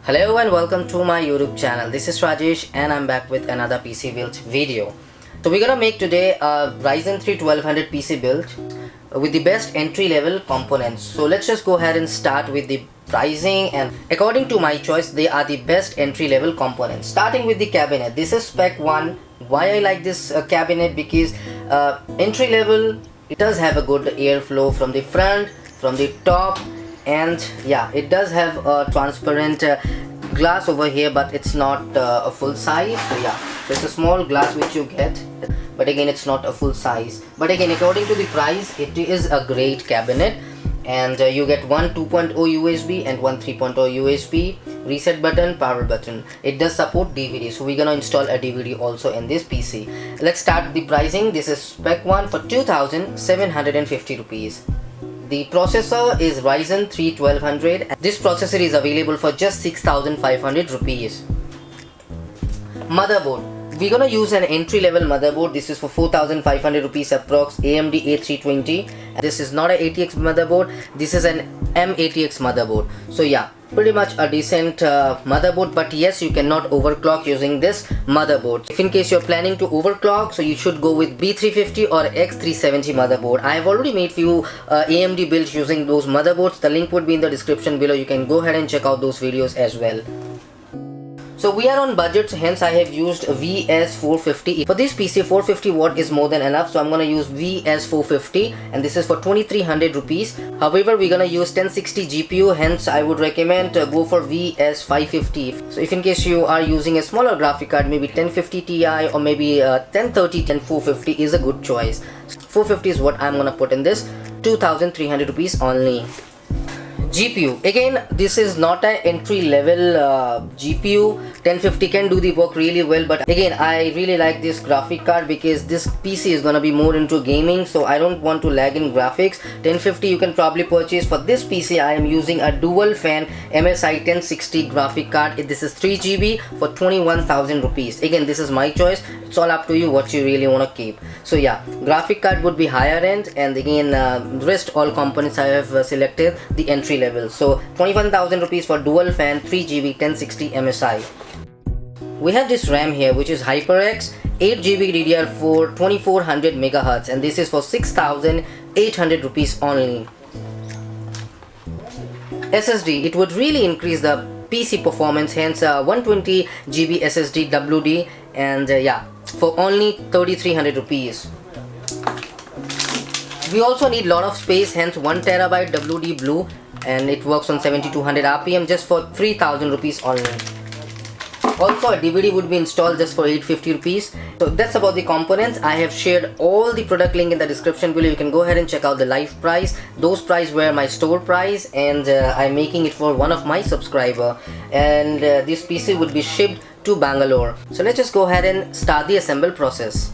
Hello and welcome to my YouTube channel. This is Rajesh and I'm back with another PC build video. So we're gonna make today a Ryzen 3 1200 PC build with the best entry level components. So let's just go ahead and start with the pricing, and according to my choice they are the best entry level components. Starting with the cabinet, this is spec 1. Why I like this cabinet? Because entry level, it does have a good airflow from the front, from the top, and yeah, it does have a transparent glass over here, but it's not a full size. So yeah, so it's a small glass which you get, but again it's not a full size. But again, according to the price, it is a great cabinet. And you get one 2.0 USB and one 3.0 USB, reset button, power button. It does support DVD, so we're gonna install a DVD also in this PC. Let's start the pricing. This is spec 1 for 2,750 rupees. The processor is Ryzen 3 1200. This processor is available for just 6,500 rupees. Motherboard, we're gonna use an entry level motherboard. This is for 4,500 rupees approx, AMD A320. This is not a ATX motherboard, this is an M-ATX motherboard. So yeah, pretty much a decent motherboard, but yes, you cannot overclock using this motherboard. If in case you're planning to overclock, so you should go with B350 or X370 motherboard. I have already made few AMD builds using those motherboards. The link would be in the description below. You can go ahead and check out those videos as well. So we are on budget, hence I have used VS450. For this PC, 450 watt is more than enough, so I'm gonna use VS450, and this is for 2,300 rupees. However, we're gonna use 1060 GPU, hence I would recommend go for VS550. So if in case you are using a smaller graphic card, maybe 1050 Ti or maybe 1030, 10450 is a good choice. 450 is what I'm gonna put in this, 2,300 rupees only. GPU, again this is not an entry level GPU. 1050 can do the work really well, but again I really like this graphic card because this PC is gonna be more into gaming, so I don't want to lag in graphics. 1050 you can probably purchase. For this PC I am using a dual fan MSI 1060 graphic card. This is 3 GB for 21,000 rupees. Again, this is my choice, it's all up to you what you really want to keep. So yeah, graphic card would be higher end, and again rest all components I have selected the entry level. So 21,000 rupees for dual fan 3 GB 1060 MSI. We have this RAM here which is HyperX 8 GB DDR4 2400 MHz, and this is for 6,800 rupees only. SSD, it would really increase the PC performance, hence 120 GB SSD WD, and yeah, for only 3,300 rupees. We also need lot of space, hence 1 TB WD Blue, and it works on 7200 RPM just for 3,000 rupees only. Also a DVD would be installed just for 850 rupees. So that's about the components. I have shared all the product link in the description below. You can go ahead and check out the live price. Those price were my store price, and I'm making it for one of my subscriber, and this PC would be shipped to Bangalore. So let's just go ahead and start the assemble process.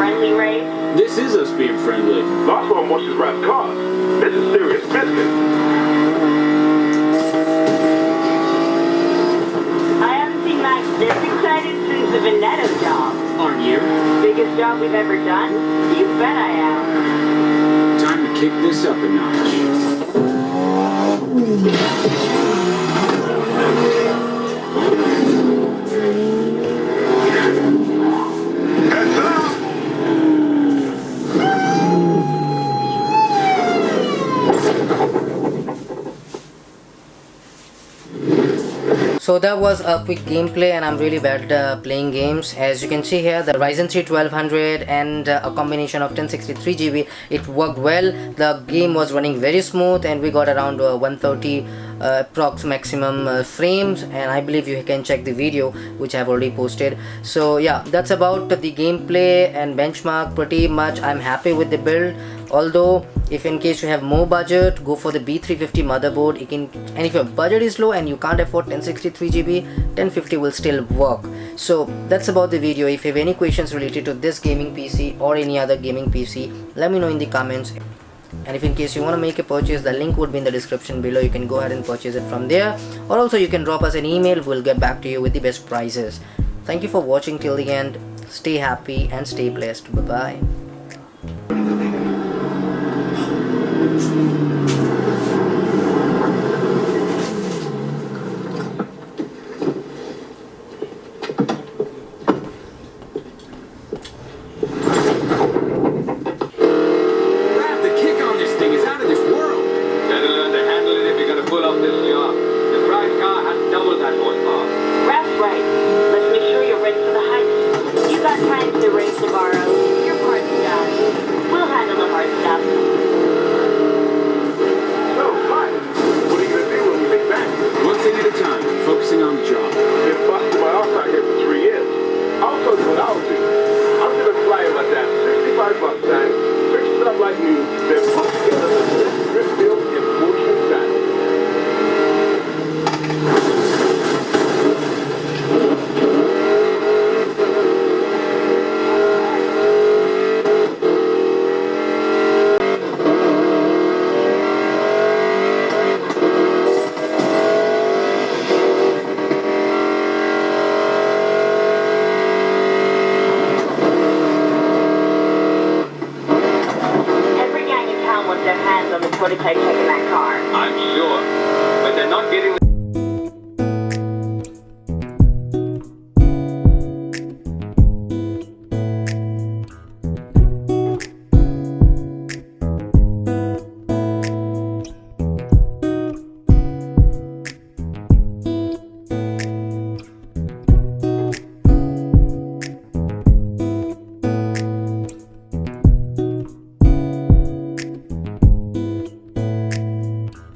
friendly, Ray? This is us being friendly. Last one watches rap cars. This is serious business. I haven't seen Max this excited since the Veneto job. Aren't you? Biggest job we've ever done? You bet I am. Time to kick this up a notch. Heads up! So that was a quick gameplay, and I'm really bad at playing games. As you can see here, the Ryzen 3 1200 and a combination of 1063 GB, it worked well. The game was running very smooth, and we got around 130 approx maximum frames, and I believe you can check the video which I've already posted. So yeah, that's about the gameplay and benchmark. Pretty much I'm happy with the build, although if in case you have more budget, go for the B350 motherboard. You can, and if your budget is low and you can't afford 1063 GB, 1050 will still work. So that's about the video. If you have any questions related to this gaming PC or any other gaming PC, let me know in the comments. And if in case you want to make a purchase, the link would be in the description below. You can go ahead and purchase it from there, or also you can drop us an email. We'll get back to you with the best prices. Thank you for watching till the end. Stay happy and stay blessed. Bye bye. Prototype